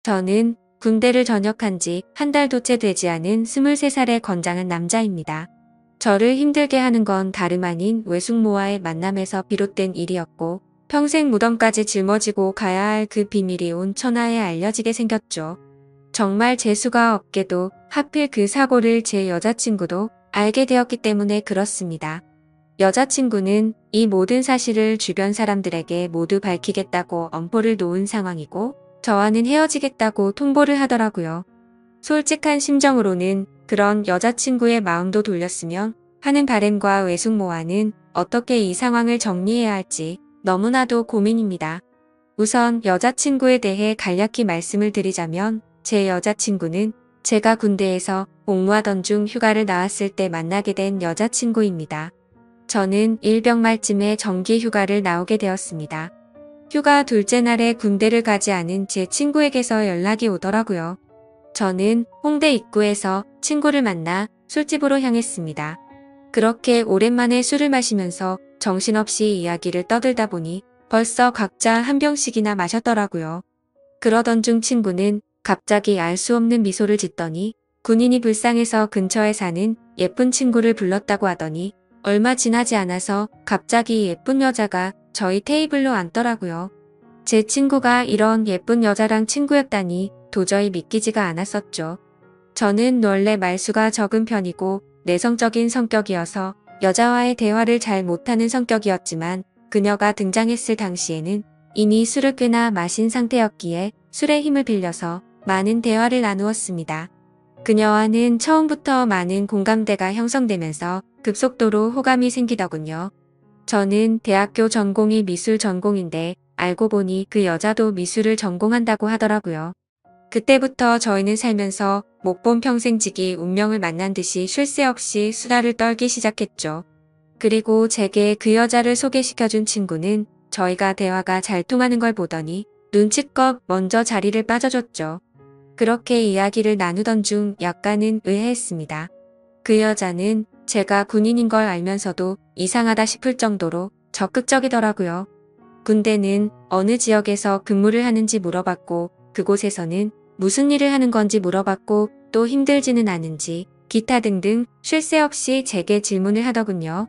저는 군대를 전역한 지 한 달도 채 되지 않은 23살의 건장한 남자입니다. 저를 힘들게 하는 건 다름 아닌 외숙모와의 만남에서 비롯된 일이었고 평생 무덤까지 짊어지고 가야 할 그 비밀이 온 천하에 알려지게 생겼죠. 정말 재수가 없게도 하필 그 사고를 제 여자친구도 알게 되었기 때문에 그렇습니다. 여자친구는 이 모든 사실을 주변 사람들에게 모두 밝히겠다고 엄포를 놓은 상황이고 저와는 헤어지겠다고 통보를 하더라고요. 솔직한 심정으로는 그런 여자친구의 마음도 돌렸으면 하는 바람과 외숙모와는 어떻게 이 상황을 정리해야 할지 너무나도 고민입니다. 우선 여자친구에 대해 간략히 말씀을 드리자면 제 여자친구는 제가 군대에서 복무하던 중 휴가를 나왔을 때 만나게 된 여자친구입니다. 저는 일병 말쯤에 정기 휴가를 나오게 되었습니다. 휴가 둘째 날에 군대를 가지 않은 제 친구에게서 연락이 오더라고요. 저는 홍대 입구에서 친구를 만나 술집으로 향했습니다. 그렇게 오랜만에 술을 마시면서 정신없이 이야기를 떠들다 보니 벌써 각자 한 병씩이나 마셨더라고요. 그러던 중 친구는 갑자기 알 수 없는 미소를 짓더니 군인이 불쌍해서 근처에 사는 예쁜 친구를 불렀다고 하더니 얼마 지나지 않아서 갑자기 예쁜 여자가 저희 테이블로 앉더라고요. 제 친구가 이런 예쁜 여자랑 친구였다니 도저히 믿기지가 않았었죠. 저는 원래 말수가 적은 편이고 내성적인 성격이어서 여자와의 대화를 잘 못하는 성격이었지만 그녀가 등장했을 당시에는 이미 술을 꽤나 마신 상태였기에 술의 힘을 빌려서 많은 대화를 나누었습니다. 그녀와는 처음부터 많은 공감대가 형성되면서 급속도로 호감이 생기더군요. 저는 대학교 전공이 미술 전공인데 알고 보니 그 여자도 미술을 전공한다고 하더라고요. 그때부터 저희는 살면서 못 본 평생지기 운명을 만난 듯이 쉴 새 없이 수다를 떨기 시작했죠. 그리고 제게 그 여자를 소개시켜준 친구는 저희가 대화가 잘 통하는 걸 보더니 눈치껏 먼저 자리를 빠져줬죠. 그렇게 이야기를 나누던 중 약간은 의아했습니다. 그 여자는 제가 군인인 걸 알면서도 이상하다 싶을 정도로 적극적이더라고요. 군대는 어느 지역에서 근무를 하는지 물어봤고 그곳에서는 무슨 일을 하는 건지 물어봤고 또 힘들지는 않은지 기타 등등 쉴 새 없이 제게 질문을 하더군요.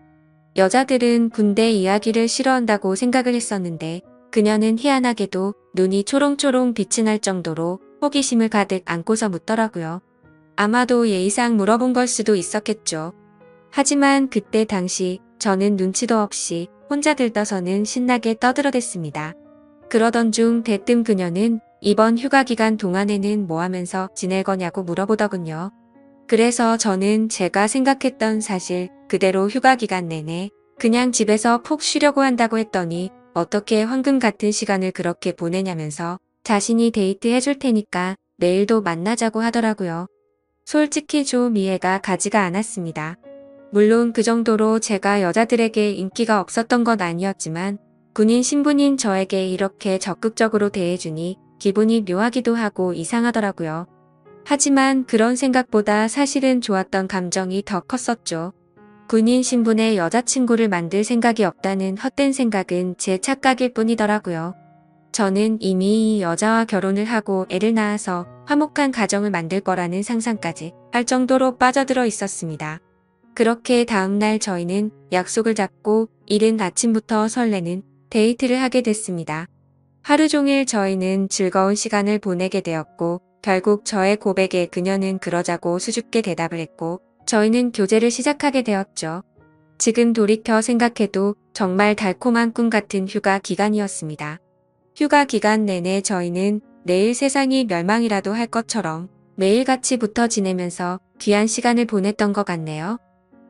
여자들은 군대 이야기를 싫어한다고 생각을 했었는데 그녀는 희한하게도 눈이 초롱초롱 빛이 날 정도로 호기심을 가득 안고서 묻더라고요. 아마도 예의상 물어본 걸 수도 있었겠죠. 하지만 그때 당시 저는 눈치도 없이 혼자 들떠서는 신나게 떠들어댔습니다. 그러던 중 대뜸 그녀는 이번 휴가 기간 동안에는 뭐 하면서 지낼 거냐고 물어보더군요. 그래서 저는 제가 생각했던 사실 그대로 휴가 기간 내내 그냥 집에서 푹 쉬려고 한다고 했더니 어떻게 황금 같은 시간을 그렇게 보내냐면서 자신이 데이트 해줄 테니까 내일도 만나자고 하더라고요. 솔직히 좀 이해가 가지가 않았습니다. 물론 그 정도로 제가 여자들에게 인기가 없었던 건 아니었지만 군인 신분인 저에게 이렇게 적극적으로 대해주니 기분이 묘하기도 하고 이상하더라고요. 하지만 그런 생각보다 사실은 좋았던 감정이 더 컸었죠. 군인 신분의 여자친구를 만들 생각이 없다는 헛된 생각은 제 착각일 뿐이더라고요. 저는 이미 이 여자와 결혼을 하고 애를 낳아서 화목한 가정을 만들 거라는 상상까지 할 정도로 빠져들어 있었습니다. 그렇게 다음날 저희는 약속을 잡고 이른 아침부터 설레는 데이트를 하게 됐습니다. 하루 종일 저희는 즐거운 시간을 보내게 되었고 결국 저의 고백에 그녀는 그러자고 수줍게 대답을 했고 저희는 교제를 시작하게 되었죠. 지금 돌이켜 생각해도 정말 달콤한 꿈 같은 휴가 기간이었습니다. 휴가 기간 내내 저희는 내일 세상이 멸망이라도 할 것처럼 매일같이 붙어 지내면서 귀한 시간을 보냈던 것 같네요.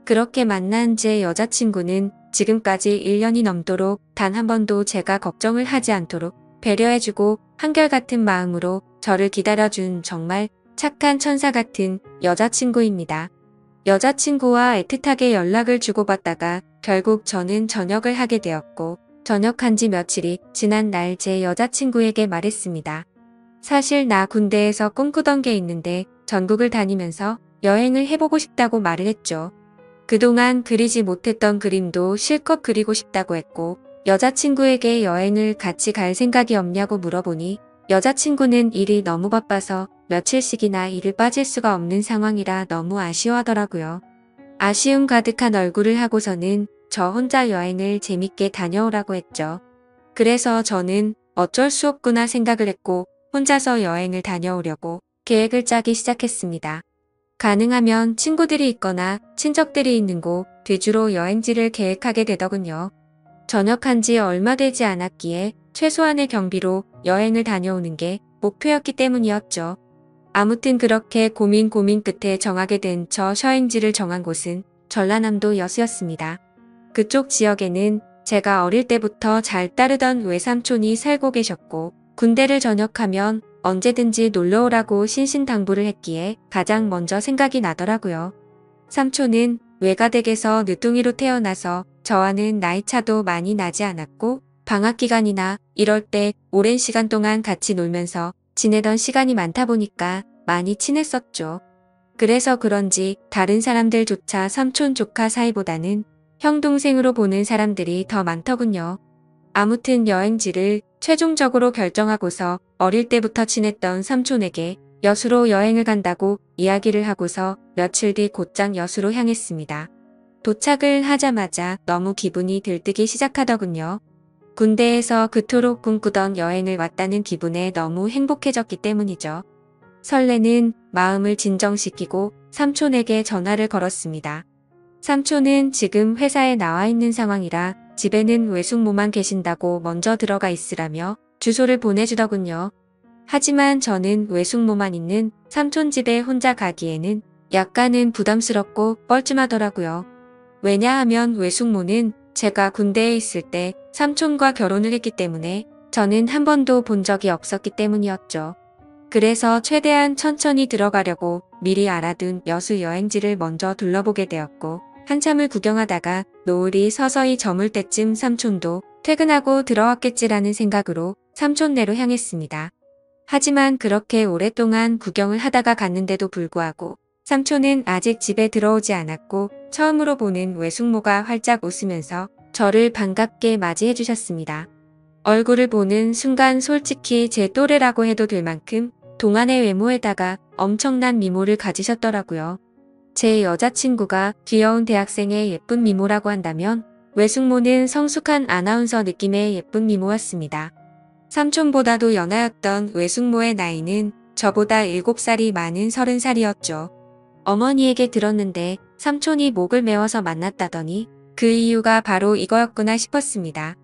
그렇게 만난 제 여자친구는 지금까지 1년이 넘도록 단 한 번도 제가 걱정을 하지 않도록 배려해주고 한결같은 마음으로 저를 기다려준 정말 착한 천사 같은 여자친구입니다. 여자친구와 애틋하게 연락을 주고받다가 결국 저는 전역을 하게 되었고 전역한 지 며칠이 지난 날 제 여자친구에게 말했습니다. 사실 나 군대에서 꿈꾸던 게 있는데 전국을 다니면서 여행을 해보고 싶다고 말을 했죠. 그동안 그리지 못했던 그림도 실컷 그리고 싶다고 했고 여자친구에게 여행을 같이 갈 생각이 없냐고 물어보니 여자친구는 일이 너무 바빠서 며칠씩이나 일을 빠질 수가 없는 상황이라 너무 아쉬워하더라고요. 아쉬움 가득한 얼굴을 하고서는 저 혼자 여행을 재밌게 다녀오라고 했죠. 그래서 저는 어쩔 수 없구나 생각을 했고 혼자서 여행을 다녀오려고 계획을 짜기 시작했습니다. 가능하면 친구들이 있거나 친척들이 있는 곳 위주로 여행지를 계획하게 되더군요. 전역한 지 얼마 되지 않았기에 최소한의 경비로 여행을 다녀오는 게 목표였기 때문이었죠. 아무튼 그렇게 고민 끝에 정하게 된 저 여행지를 정한 곳은 전라남도 여수였습니다. 그쪽 지역에는 제가 어릴 때부터 잘 따르던 외삼촌이 살고 계셨고 군대를 전역하면 언제든지 놀러오라고 신신당부를 했기에 가장 먼저 생각이 나더라고요. 삼촌은 외가댁에서 늦둥이로 태어나서 저와는 나이차도 많이 나지 않았고 방학 기간이나 이럴 때 오랜 시간 동안 같이 놀면서 지내던 시간이 많다 보니까 많이 친했었죠. 그래서 그런지 다른 사람들조차 삼촌 조카 사이보다는 형 동생으로 보는 사람들이 더 많더군요. 아무튼 여행지를 최종적으로 결정하고서 어릴 때부터 친했던 삼촌에게 여수로 여행을 간다고 이야기를 하고서 며칠 뒤 곧장 여수로 향했습니다. 도착을 하자마자 너무 기분이 들뜨기 시작하더군요. 군대에서 그토록 꿈꾸던 여행을 왔다는 기분에 너무 행복해졌기 때문이죠. 설레는 마음을 진정시키고 삼촌에게 전화를 걸었습니다. 삼촌은 지금 회사에 나와 있는 상황이라 집에는 외숙모만 계신다고 먼저 들어가 있으라며 주소를 보내주더군요. 하지만 저는 외숙모만 있는 삼촌 집에 혼자 가기에는 약간은 부담스럽고 뻘쭘하더라고요. 왜냐하면 외숙모는 제가 군대에 있을 때 삼촌과 결혼을 했기 때문에 저는 한 번도 본 적이 없었기 때문이었죠. 그래서 최대한 천천히 들어가려고 미리 알아둔 여수 여행지를 먼저 둘러보게 되었고 한참을 구경하다가 노을이 서서히 저물 때쯤 삼촌도 퇴근하고 들어왔겠지라는 생각으로 삼촌네로 향했습니다. 하지만 그렇게 오랫동안 구경을 하다가 갔는데도 불구하고 삼촌은 아직 집에 들어오지 않았고 처음으로 보는 외숙모가 활짝 웃으면서 저를 반갑게 맞이해 주셨습니다. 얼굴을 보는 순간 솔직히 제 또래라고 해도 될 만큼 동안의 외모에다가 엄청난 미모를 가지셨더라고요. 제 여자친구가 귀여운 대학생의 예쁜 미모라고 한다면 외숙모는 성숙한 아나운서 느낌의 예쁜 미모였습니다. 삼촌보다도 연하였던 외숙모의 나이는 저보다 7살이 많은 30살이었죠. 어머니에게 들었는데 삼촌이 목을 메워서 만났다더니 그 이유가 바로 이거였구나 싶었습니다.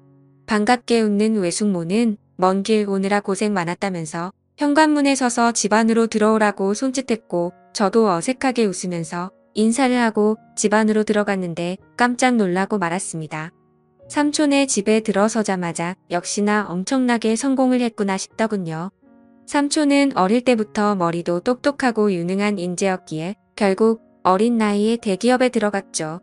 반갑게 웃는 외숙모는 먼 길 오느라 고생 많았다면서 현관문에 서서 집 안으로 들어오라고 손짓했고 저도 어색하게 웃으면서 인사를 하고 집 안으로 들어갔는데 깜짝 놀라고 말았습니다. 삼촌의 집에 들어서자마자 역시나 엄청나게 성공을 했구나 싶더군요. 삼촌은 어릴 때부터 머리도 똑똑하고 유능한 인재였기에 결국 어린 나이에 대기업에 들어갔죠.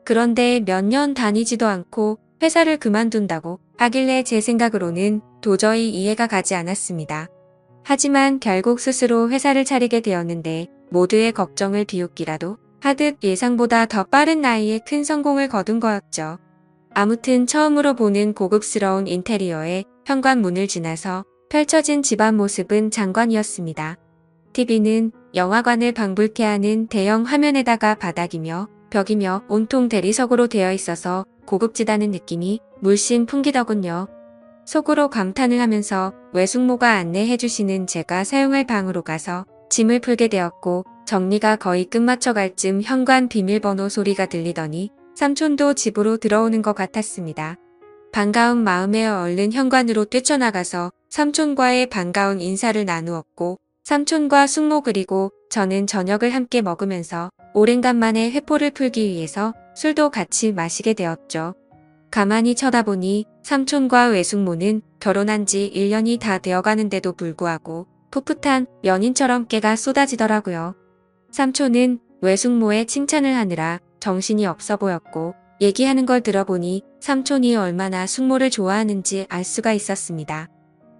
그런데 몇 년 다니지도 않고 회사를 그만둔다고 하길래 제 생각으로는 도저히 이해가 가지 않았습니다. 하지만 결국 스스로 회사를 차리게 되었는데 모두의 걱정을 비웃기라도 하듯 예상보다 더 빠른 나이에 큰 성공을 거둔 거였죠. 아무튼 처음으로 보는 고급스러운 인테리어에 현관문을 지나서 펼쳐진 집안 모습은 장관이었습니다. TV는 영화관을 방불케 하는 대형 화면에다가 바닥이며 벽이며 온통 대리석으로 되어 있어서 고급지다는 느낌이 물씬 풍기더군요. 속으로 감탄을 하면서 외숙모가 안내해 주시는 제가 사용할 방으로 가서 짐을 풀게 되었고 정리가 거의 끝마쳐갈 쯤 현관 비밀번호 소리가 들리더니 삼촌도 집으로 들어오는 것 같았습니다. 반가운 마음에 얼른 현관으로 뛰쳐나가서 삼촌과의 반가운 인사를 나누었고 삼촌과 숙모 그리고 저는 저녁을 함께 먹으면서 오랜간만에 회포를 풀기 위해서 술도 같이 마시게 되었죠. 가만히 쳐다보니 삼촌과 외숙모는 결혼한 지 1년이 다 되어가는데도 불구하고 풋풋한 연인처럼 깨가 쏟아지더라고요. 삼촌은 외숙모의 칭찬을 하느라 정신이 없어 보였고 얘기하는 걸 들어보니 삼촌이 얼마나 숙모를 좋아하는지 알 수가 있었습니다.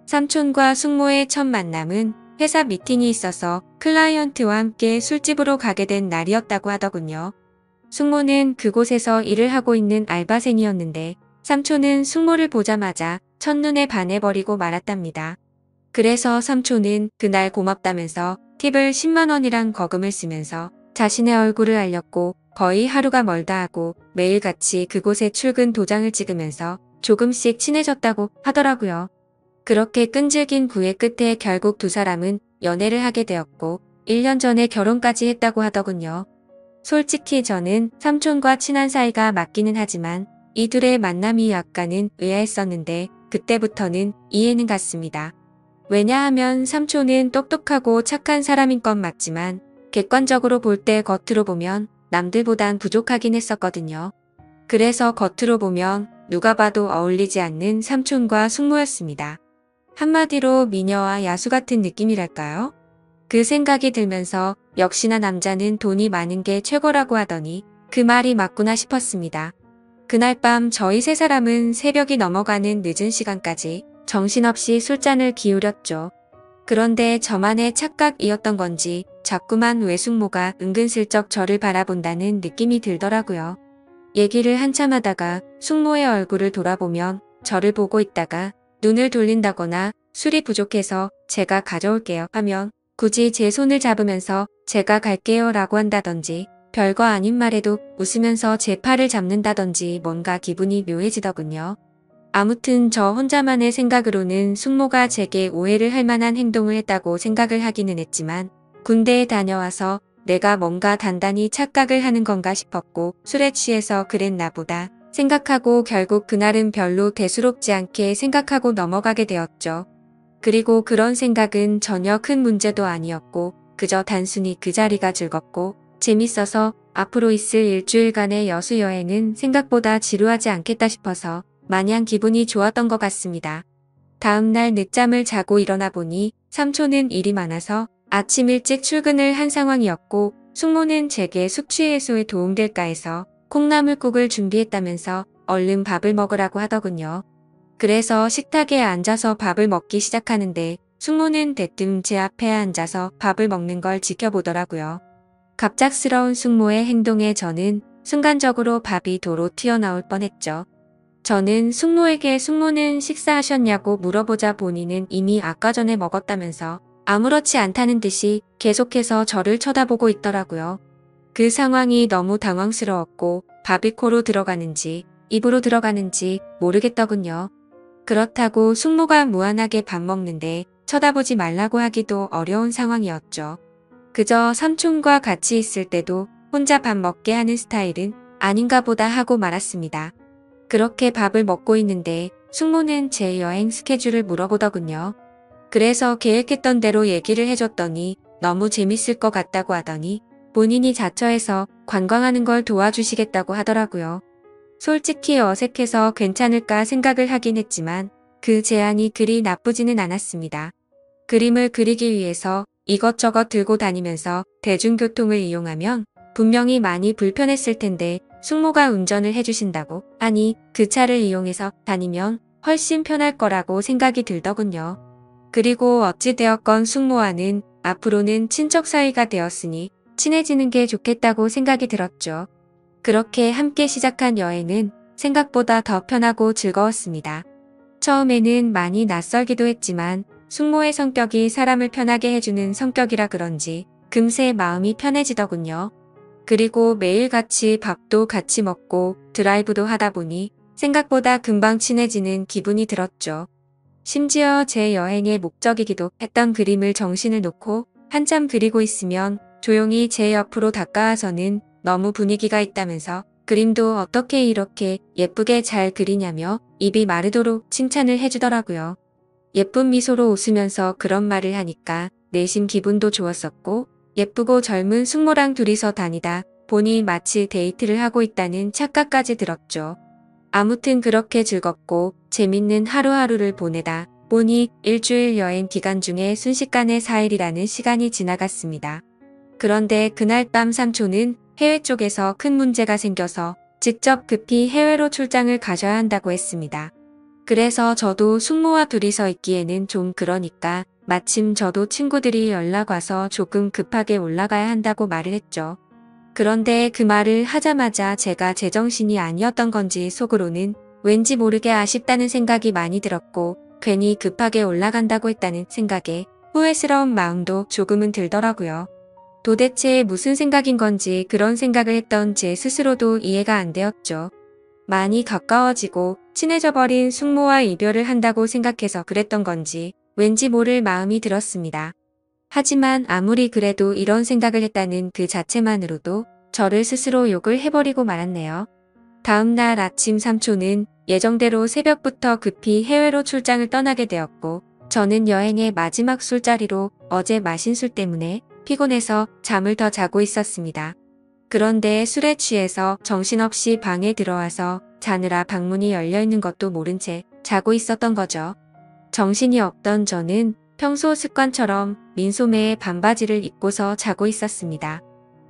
삼촌과 숙모의 첫 만남은 회사 미팅이 있어서 클라이언트와 함께 술집으로 가게 된 날이었다고 하더군요. 숙모는 그곳에서 일을 하고 있는 알바생이었는데 삼촌은 숙모를 보자마자 첫눈에 반해버리고 말았답니다. 그래서 삼촌은 그날 고맙다면서 팁을 10만 원이란 거금을 쓰면서 자신의 얼굴을 알렸고 거의 하루가 멀다 하고 매일같이 그곳에 출근 도장을 찍으면서 조금씩 친해졌다고 하더라고요. 그렇게 끈질긴 구애 끝에 결국 두 사람은 연애를 하게 되었고 1년 전에 결혼까지 했다고 하더군요. 솔직히 저는 삼촌과 친한 사이가 맞기는 하지만 이 둘의 만남이 약간은 의아했었는데 그때부터는 이해는 갔습니다. 왜냐하면 삼촌은 똑똑하고 착한 사람인 건 맞지만 객관적으로 볼 때 겉으로 보면 남들보단 부족하긴 했었거든요. 그래서 겉으로 보면 누가 봐도 어울리지 않는 삼촌과 숙모였습니다. 한마디로 미녀와 야수 같은 느낌이랄까요? 그 생각이 들면서 역시나 남자는 돈이 많은 게 최고라고 하더니 그 말이 맞구나 싶었습니다. 그날 밤 저희 세 사람은 새벽이 넘어가는 늦은 시간까지 정신없이 술잔을 기울였죠. 그런데 저만의 착각이었던 건지 자꾸만 외숙모가 은근슬쩍 저를 바라본다는 느낌이 들더라고요. 얘기를 한참 하다가 숙모의 얼굴을 돌아보면 저를 보고 있다가 눈을 돌린다거나 술이 부족해서 제가 가져올게요 하면 굳이 제 손을 잡으면서 제가 갈게요 라고 한다든지 별거 아닌 말에도 웃으면서 제 팔을 잡는다든지 뭔가 기분이 묘해지더군요. 아무튼 저 혼자만의 생각으로는 숙모가 제게 오해를 할 만한 행동을 했다고 생각을 하기는 했지만 군대에 다녀와서 내가 뭔가 단단히 착각을 하는 건가 싶었고 술에 취해서 그랬나 보다 생각하고 결국 그날은 별로 대수롭지 않게 생각하고 넘어가게 되었죠. 그리고 그런 생각은 전혀 큰 문제도 아니었고 그저 단순히 그 자리가 즐겁고 재밌어서 앞으로 있을 일주일간의 여수 여행은 생각보다 지루하지 않겠다 싶어서 마냥 기분이 좋았던 것 같습니다. 다음날 늦잠을 자고 일어나 보니 삼촌은 일이 많아서 아침 일찍 출근을 한 상황이었고 숙모는 제게 숙취 해소에 도움될까 해서 콩나물국을 준비했다면서 얼른 밥을 먹으라고 하더군요. 그래서 식탁에 앉아서 밥을 먹기 시작하는데 숙모는 대뜸 제 앞에 앉아서 밥을 먹는 걸 지켜보더라고요. 갑작스러운 숙모의 행동에 저는 순간적으로 밥이 도로 튀어나올 뻔했죠. 저는 숙모에게 숙모는 식사하셨냐고 물어보자 본인은 이미 아까 전에 먹었다면서 아무렇지 않다는 듯이 계속해서 저를 쳐다보고 있더라고요. 그 상황이 너무 당황스러웠고 밥이 코로 들어가는지 입으로 들어가는지 모르겠더군요. 그렇다고 숙모가 무한하게 밥 먹는데 쳐다보지 말라고 하기도 어려운 상황이었죠. 그저 삼촌과 같이 있을 때도 혼자 밥 먹게 하는 스타일은 아닌가 보다 하고 말았습니다. 그렇게 밥을 먹고 있는데 숙모는 제 여행 스케줄을 물어보더군요. 그래서 계획했던 대로 얘기를 해줬더니 너무 재밌을 것 같다고 하더니 본인이 자처해서 관광하는 걸 도와주시겠다고 하더라고요. 솔직히 어색해서 괜찮을까 생각을 하긴 했지만 그 제안이 그리 나쁘지는 않았습니다. 그림을 그리기 위해서 이것저것 들고 다니면서 대중교통을 이용하면 분명히 많이 불편했을 텐데 숙모가 운전을 해주신다고 하니 그 차를 이용해서 다니면 훨씬 편할 거라고 생각이 들더군요. 그리고 어찌되었건 숙모와는 앞으로는 친척 사이가 되었으니 친해지는 게 좋겠다고 생각이 들었죠. 그렇게 함께 시작한 여행은 생각보다 더 편하고 즐거웠습니다. 처음에는 많이 낯설기도 했지만 숙모의 성격이 사람을 편하게 해주는 성격이라 그런지 금세 마음이 편해지더군요. 그리고 매일 같이 밥도 같이 먹고 드라이브도 하다 보니 생각보다 금방 친해지는 기분이 들었죠. 심지어 제 여행의 목적이기도 했던 그림을 정신을 놓고 한참 그리고 있으면 조용히 제 옆으로 다가와서는 너무 분위기가 있다면서 그림도 어떻게 이렇게 예쁘게 잘 그리냐며 입이 마르도록 칭찬을 해주더라고요. 예쁜 미소로 웃으면서 그런 말을 하니까 내심 기분도 좋았었고 예쁘고 젊은 숙모랑 둘이서 다니다 보니 마치 데이트를 하고 있다는 착각까지 들었죠. 아무튼 그렇게 즐겁고 재밌는 하루하루를 보내다 보니 일주일 여행 기간 중에 순식간에 4일이라는 시간이 지나갔습니다. 그런데 그날 밤 삼촌은 해외 쪽에서 큰 문제가 생겨서 직접 급히 해외로 출장을 가셔야 한다고 했습니다. 그래서 저도 숙모와 둘이서 있기에는 좀 그러니까 마침 저도 친구들이 연락 와서 조금 급하게 올라가야 한다고 말을 했죠. 그런데 그 말을 하자마자 제가 제정신이 아니었던 건지 속으로는 왠지 모르게 아쉽다는 생각이 많이 들었고 괜히 급하게 올라간다고 했다는 생각에 후회스러운 마음도 조금은 들더라고요. 도대체 무슨 생각인 건지 그런 생각을 했던 제 스스로도 이해가 안 되었죠. 많이 가까워지고 친해져 버린 숙모와 이별을 한다고 생각해서 그랬던 건지 왠지 모를 마음이 들었습니다. 하지만 아무리 그래도 이런 생각을 했다는 그 자체만으로도 저를 스스로 욕을 해버리고 말았네요. 다음 날 아침 삼촌은 예정대로 새벽부터 급히 해외로 출장을 떠나게 되었고 저는 여행의 마지막 술자리로 어제 마신 술 때문에 피곤해서 잠을 더 자고 있었습니다. 그런데 술에 취해서 정신없이 방에 들어와서 자느라 방문이 열려있는 것도 모른 채 자고 있었던 거죠. 정신이 없던 저는 평소 습관처럼 민소매에 반바지를 입고서 자고 있었습니다.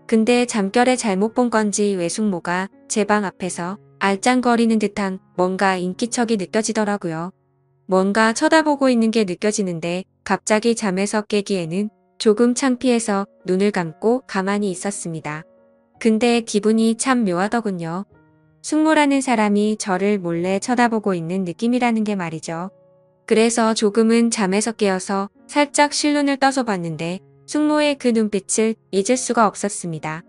근데 잠결에 잘못 본 건지 외숙모가 제 방 앞에서 알짱거리는 듯한 뭔가 인기척이 느껴지더라고요. 뭔가 쳐다보고 있는 게 느껴지는데 갑자기 잠에서 깨기에는 조금 창피해서 눈을 감고 가만히 있었습니다. 근데 기분이 참 묘하더군요. 숙모라는 사람이 저를 몰래 쳐다보고 있는 느낌이라는 게 말이죠. 그래서 조금은 잠에서 깨어서 살짝 실눈을 떠서 봤는데 숙모의 그 눈빛을 잊을 수가 없었습니다.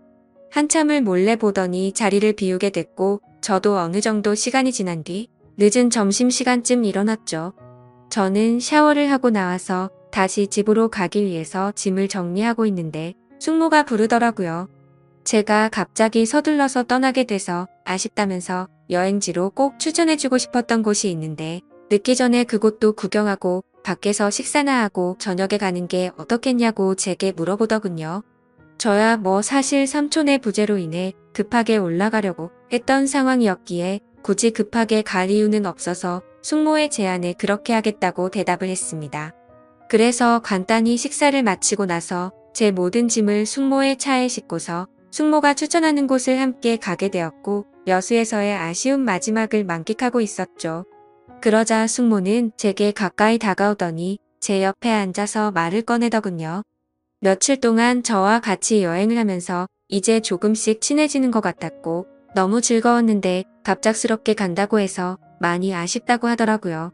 한참을 몰래 보더니 자리를 비우게 됐고 저도 어느 정도 시간이 지난 뒤 늦은 점심시간쯤 일어났죠. 저는 샤워를 하고 나와서 다시 집으로 가기 위해서 짐을 정리하고 있는데 숙모가 부르더라고요. 제가 갑자기 서둘러서 떠나게 돼서 아쉽다면서 여행지로 꼭 추천해주고 싶었던 곳이 있는데 늦기 전에 그곳도 구경하고 밖에서 식사나 하고 저녁에 가는 게 어떻겠냐고 제게 물어보더군요. 저야 뭐 사실 삼촌의 부재로 인해 급하게 올라가려고 했던 상황이었기에 굳이 급하게 갈 이유는 없어서 숙모의 제안에 그렇게 하겠다고 대답을 했습니다. 그래서 간단히 식사를 마치고 나서 제 모든 짐을 숙모의 차에 싣고서 숙모가 추천하는 곳을 함께 가게 되었고 여수에서의 아쉬운 마지막을 만끽하고 있었죠. 그러자 숙모는 제게 가까이 다가오더니 제 옆에 앉아서 말을 꺼내더군요. 며칠 동안 저와 같이 여행을 하면서 이제 조금씩 친해지는 것 같았고 너무 즐거웠는데 갑작스럽게 간다고 해서 많이 아쉽다고 하더라고요.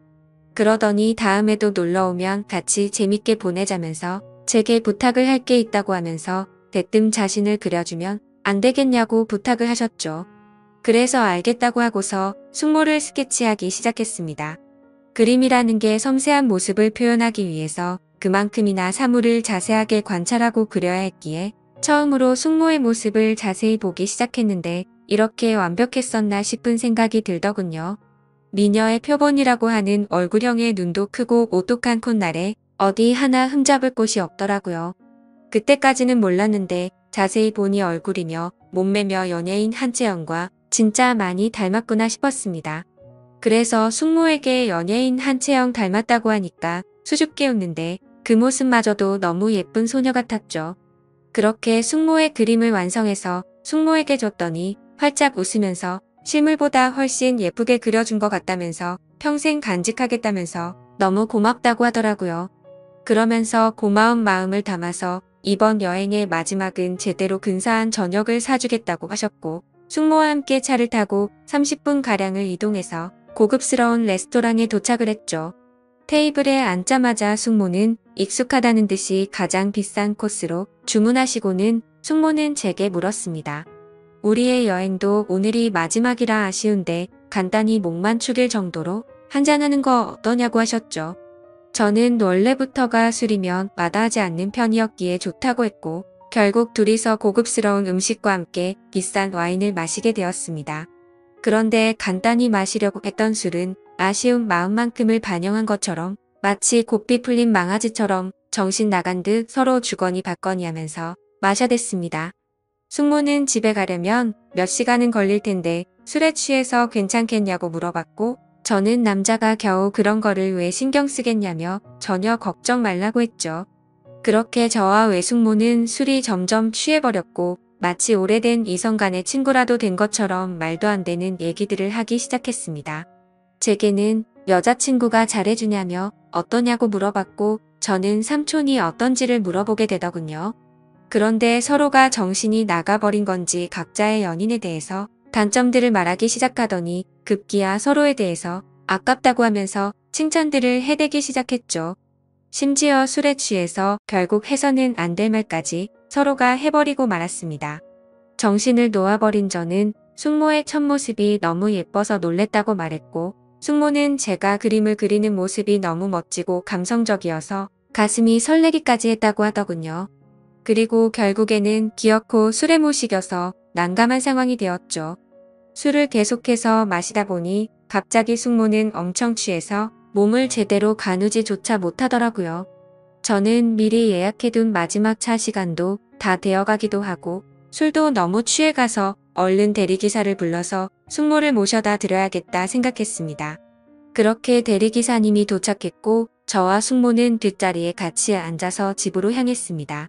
그러더니 다음에도 놀러오면 같이 재밌게 보내자면서 제게 부탁을 할 게 있다고 하면서 대뜸 자신을 그려주면 안 되겠냐고 부탁을 하셨죠. 그래서 알겠다고 하고서 숙모를 스케치하기 시작했습니다. 그림이라는 게 섬세한 모습을 표현하기 위해서 그만큼이나 사물을 자세하게 관찰하고 그려야 했기에 처음으로 숙모의 모습을 자세히 보기 시작했는데 이렇게 완벽했었나 싶은 생각이 들더군요. 미녀의 표본이라고 하는 얼굴형의 눈도 크고 오똑한 콧날에 어디 하나 흠잡을 곳이 없더라고요. 그때까지는 몰랐는데 자세히 보니 얼굴이며 몸매며 연예인 한채영과 진짜 많이 닮았구나 싶었습니다. 그래서 숙모에게 연예인 한채영 닮았다고 하니까 수줍게 웃는데 그 모습마저도 너무 예쁜 소녀 같았죠. 그렇게 숙모의 그림을 완성해서 숙모에게 줬더니 활짝 웃으면서 실물보다 훨씬 예쁘게 그려준 것 같다면서 평생 간직하겠다면서 너무 고맙다고 하더라고요. 그러면서 고마운 마음을 담아서 이번 여행의 마지막은 제대로 근사한 저녁을 사주겠다고 하셨고 숙모와 함께 차를 타고 30분가량을 이동해서 고급스러운 레스토랑에 도착을 했죠. 테이블에 앉자마자 숙모는 익숙하다는 듯이 가장 비싼 코스로 주문하시고는 숙모는 제게 물었습니다. 우리의 여행도 오늘이 마지막이라 아쉬운데 간단히 목만 축일 정도로 한잔하는 거 어떠냐고 하셨죠. 저는 원래부터가 술이면 마다하지 않는 편이었기에 좋다고 했고 결국 둘이서 고급스러운 음식과 함께 비싼 와인을 마시게 되었습니다. 그런데 간단히 마시려고 했던 술은 아쉬운 마음만큼을 반영한 것처럼 마치 고삐 풀린 망아지처럼 정신 나간 듯 서로 주거니 받거니 하면서 마셔댔습니다. 숙모는 집에 가려면 몇 시간은 걸릴 텐데 술에 취해서 괜찮겠냐고 물어봤고 저는 남자가 겨우 그런 거를 왜 신경 쓰겠냐며 전혀 걱정 말라고 했죠. 그렇게 저와 외숙모는 술이 점점 취해버렸고 마치 오래된 이성 간의 친구라도 된 것처럼 말도 안 되는 얘기들을 하기 시작했습니다. 제게는 여자친구가 잘해주냐며 어떠냐고 물어봤고 저는 삼촌이 어떤지를 물어보게 되더군요. 그런데 서로가 정신이 나가버린 건지 각자의 연인에 대해서 단점들을 말하기 시작하더니 급기야 서로에 대해서 아깝다고 하면서 칭찬들을 해대기 시작했죠. 심지어 술에 취해서 결국 해서는 안 될 말까지 서로가 해버리고 말았습니다. 정신을 놓아버린 저는 숙모의 첫 모습이 너무 예뻐서 놀랬다고 말했고, 숙모는 제가 그림을 그리는 모습이 너무 멋지고 감성적이어서 가슴이 설레기까지 했다고 하더군요. 그리고 결국에는 기어코 술에 모시겨서 난감한 상황이 되었죠. 술을 계속해서 마시다 보니 갑자기 숙모는 엄청 취해서 몸을 제대로 가누지조차 못하더라고요. 저는 미리 예약해둔 마지막 차 시간도 다 되어가기도 하고 술도 너무 취해가서 얼른 대리기사를 불러서 숙모를 모셔다 드려야겠다 생각했습니다. 그렇게 대리기사님이 도착했고 저와 숙모는 뒷자리에 같이 앉아서 집으로 향했습니다.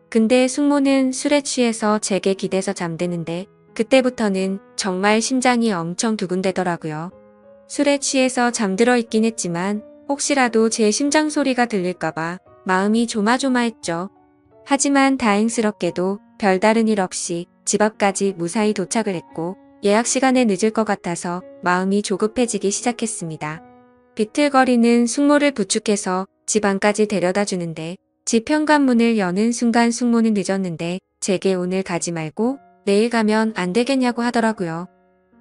근데 숙모는 술에 취해서 제게 기대서 잠드는데 그때부터는 정말 심장이 엄청 두근대더라고요. 술에 취해서 잠들어 있긴 했지만 혹시라도 제 심장 소리가 들릴까봐 마음이 조마조마했죠. 하지만 다행스럽게도 별다른 일 없이 집 앞까지 무사히 도착을 했고 예약 시간에 늦을 것 같아서 마음이 조급해지기 시작했습니다. 비틀거리는 숙모를 부축해서 집 안까지 데려다 주는데 집 현관문을 여는 순간 숙모는 늦었는데 제게 오늘 가지 말고 내일 가면 안 되겠냐고 하더라고요.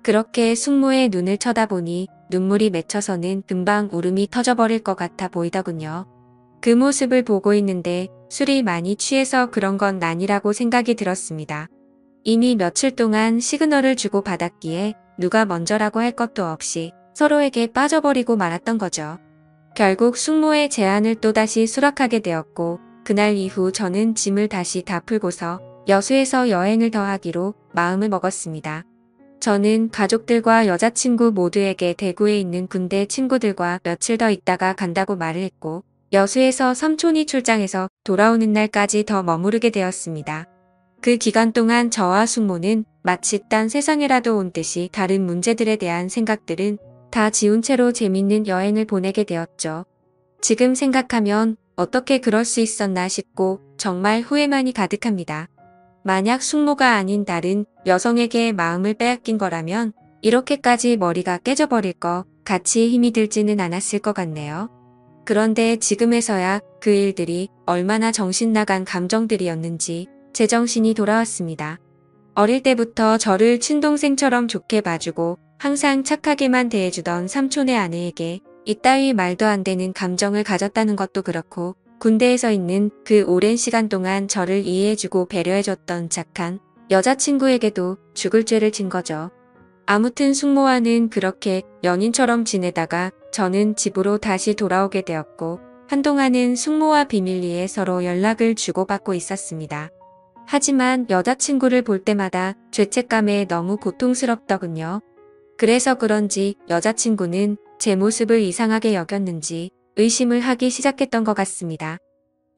그렇게 숙모의 눈을 쳐다보니 눈물이 맺혀서는 금방 울음이 터져버릴 것 같아 보이더군요. 그 모습을 보고 있는데 술이 많이 취해서 그런 건 아니라고 생각이 들었습니다. 이미 며칠 동안 시그널을 주고 받았기에 누가 먼저라고 할 것도 없이 서로에게 빠져버리고 말았던 거죠. 결국 숙모의 제안을 또다시 수락하게 되었고 그날 이후 저는 짐을 다시 다 풀고서 여수에서 여행을 더 하기로 마음을 먹었습니다. 저는 가족들과 여자친구 모두에게 대구에 있는 군대 친구들과 며칠 더 있다가 간다고 말을 했고 여수에서 삼촌이 출장해서 돌아오는 날까지 더 머무르게 되었습니다. 그 기간 동안 저와 숙모는 마치 딴 세상에라도 온 듯이 다른 문제들에 대한 생각들은 다 지운 채로 재밌는 여행을 보내게 되었죠. 지금 생각하면 어떻게 그럴 수 있었나 싶고 정말 후회만이 가득합니다. 만약 숙모가 아닌 다른 여성에게 마음을 빼앗긴 거라면 이렇게까지 머리가 깨져버릴 거 같이 힘이 들지는 않았을 것 같네요. 그런데 지금에서야 그 일들이 얼마나 정신 나간 감정들이었는지 제정신이 돌아왔습니다. 어릴 때부터 저를 친동생처럼 좋게 봐주고 항상 착하게만 대해주던 삼촌의 아내에게 이따위 말도 안 되는 감정을 가졌다는 것도 그렇고 군대에서 있는 그 오랜 시간 동안 저를 이해해주고 배려해줬던 착한 여자친구에게도 죽을 죄를 진 거죠. 아무튼 숙모와는 그렇게 연인처럼 지내다가 저는 집으로 다시 돌아오게 되었고 한동안은 숙모와 비밀리에 서로 연락을 주고받고 있었습니다. 하지만 여자친구를 볼 때마다 죄책감에 너무 고통스럽더군요. 그래서 그런지 여자친구는 제 모습을 이상하게 여겼는지 의심을 하기 시작했던 것 같습니다.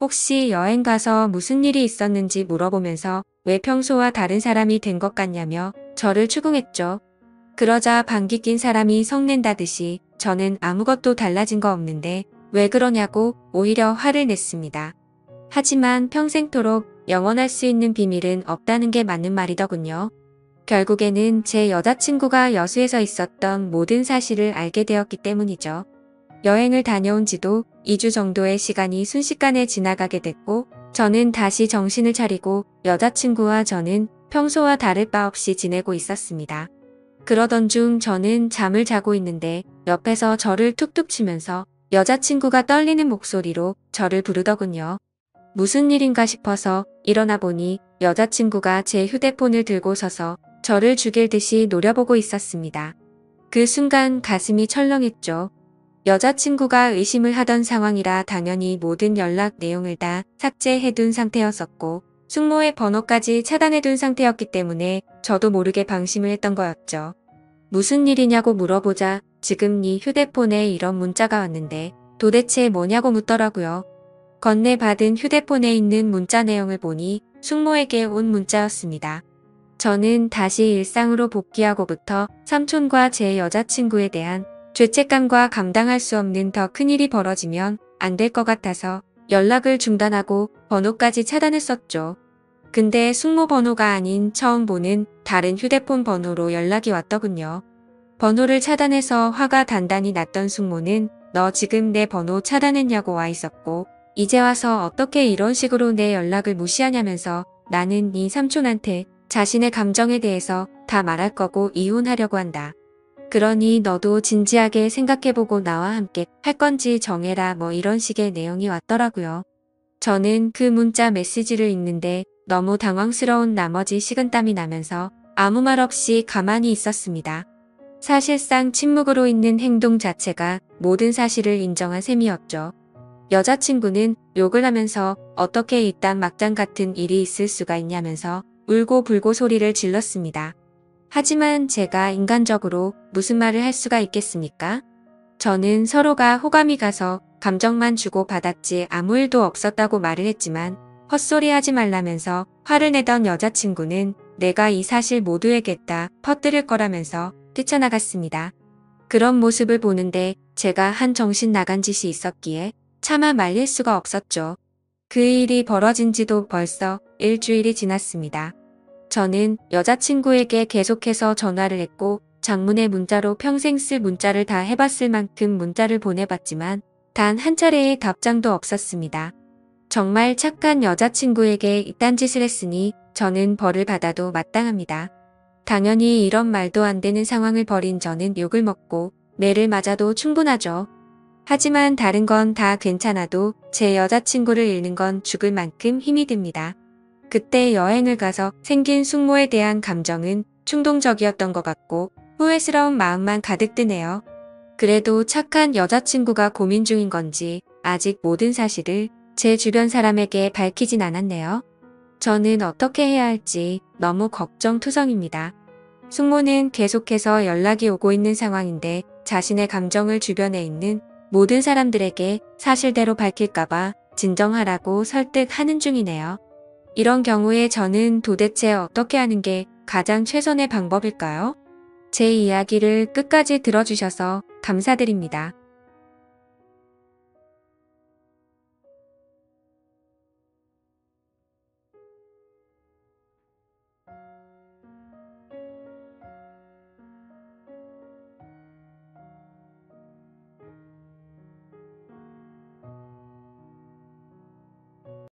혹시 여행 가서 무슨 일이 있었는지 물어보면서 왜 평소와 다른 사람이 된 것 같냐며 저를 추궁했죠. 그러자 방귀 낀 사람이 성낸다듯이 저는 아무것도 달라진 거 없는데 왜 그러냐고 오히려 화를 냈습니다. 하지만 평생토록 영원할 수 있는 비밀은 없다는 게 맞는 말이더군요. 결국에는 제 여자친구가 여수에서 있었던 모든 사실을 알게 되었기 때문이죠. 여행을 다녀온 지도 2주 정도의 시간이 순식간에 지나가게 됐고 저는 다시 정신을 차리고 여자친구와 저는 평소와 다를 바 없이 지내고 있었습니다. 그러던 중 저는 잠을 자고 있는데 옆에서 저를 툭툭 치면서 여자친구가 떨리는 목소리로 저를 부르더군요. 무슨 일인가 싶어서 일어나 보니 여자친구가 제 휴대폰을 들고 서서 저를 죽일 듯이 노려보고 있었습니다. 그 순간 가슴이 철렁했죠. 여자친구가 의심을 하던 상황이라 당연히 모든 연락 내용을 다 삭제해둔 상태였었고 숙모의 번호까지 차단해둔 상태였기 때문에 저도 모르게 방심을 했던 거였죠. 무슨 일이냐고 물어보자 지금 네 휴대폰에 이런 문자가 왔는데 도대체 뭐냐고 묻더라고요. 건네받은 휴대폰에 있는 문자 내용을 보니 숙모에게 온 문자였습니다. 저는 다시 일상으로 복귀하고부터 삼촌과 제 여자친구에 대한 죄책감과 감당할 수 없는 더 큰일이 벌어지면 안 될 것 같아서 연락을 중단하고 번호까지 차단했었죠. 근데 숙모 번호가 아닌 처음 보는 다른 휴대폰 번호로 연락이 왔더군요. 번호를 차단해서 화가 단단히 났던 숙모는 너 지금 내 번호 차단했냐고 와 있었고 이제 와서 어떻게 이런 식으로 내 연락을 무시하냐면서 나는 네 삼촌한테 자신의 감정에 대해서 다 말할 거고 이혼하려고 한다. 그러니 너도 진지하게 생각해보고 나와 함께 할 건지 정해라 뭐 이런 식의 내용이 왔더라고요. 저는 그 문자 메시지를 읽는데 너무 당황스러운 나머지 식은땀이 나면서 아무 말 없이 가만히 있었습니다. 사실상 침묵으로 있는 행동 자체가 모든 사실을 인정한 셈이었죠. 여자친구는 욕을 하면서 어떻게 이딴 막장 같은 일이 있을 수가 있냐면서 울고 불고 소리를 질렀습니다. 하지만 제가 인간적으로 무슨 말을 할 수가 있겠습니까? 저는 서로가 호감이 가서 감정만 주고 받았지 아무 일도 없었다고 말을 했지만 헛소리 하지 말라면서 화를 내던 여자친구는 내가 이 사실 모두에게 다 퍼뜨릴 거라면서 뛰쳐나갔습니다. 그런 모습을 보는데 제가 한 정신 나간 짓이 있었기에 차마 말릴 수가 없었죠. 그 일이 벌어진 지도 벌써 일주일이 지났습니다. 저는 여자친구에게 계속해서 전화를 했고 장문의 문자로 평생 쓸 문자를 다 해봤을 만큼 문자를 보내봤지만 단 한 차례의 답장도 없었습니다. 정말 착한 여자친구에게 이딴 짓을 했으니 저는 벌을 받아도 마땅합니다. 당연히 이런 말도 안 되는 상황을 벌인 저는 욕을 먹고 매를 맞아도 충분하죠. 하지만 다른 건 다 괜찮아도 제 여자친구를 잃는 건 죽을 만큼 힘이 듭니다. 그때 여행을 가서 생긴 숙모에 대한 감정은 충동적이었던 것 같고 후회스러운 마음만 가득 드네요. 그래도 착한 여자친구가 고민 중인 건지 아직 모든 사실을 제 주변 사람에게 밝히진 않았네요. 저는 어떻게 해야 할지 너무 걱정투성입니다. 숙모는 계속해서 연락이 오고 있는 상황인데 자신의 감정을 주변에 있는 모든 사람들에게 사실대로 밝힐까봐 진정하라고 설득하는 중이네요. 이런 경우에 저는 도대체 어떻게 하는 게 가장 최선의 방법일까요? 제 이야기를 끝까지 들어주셔서 감사드립니다.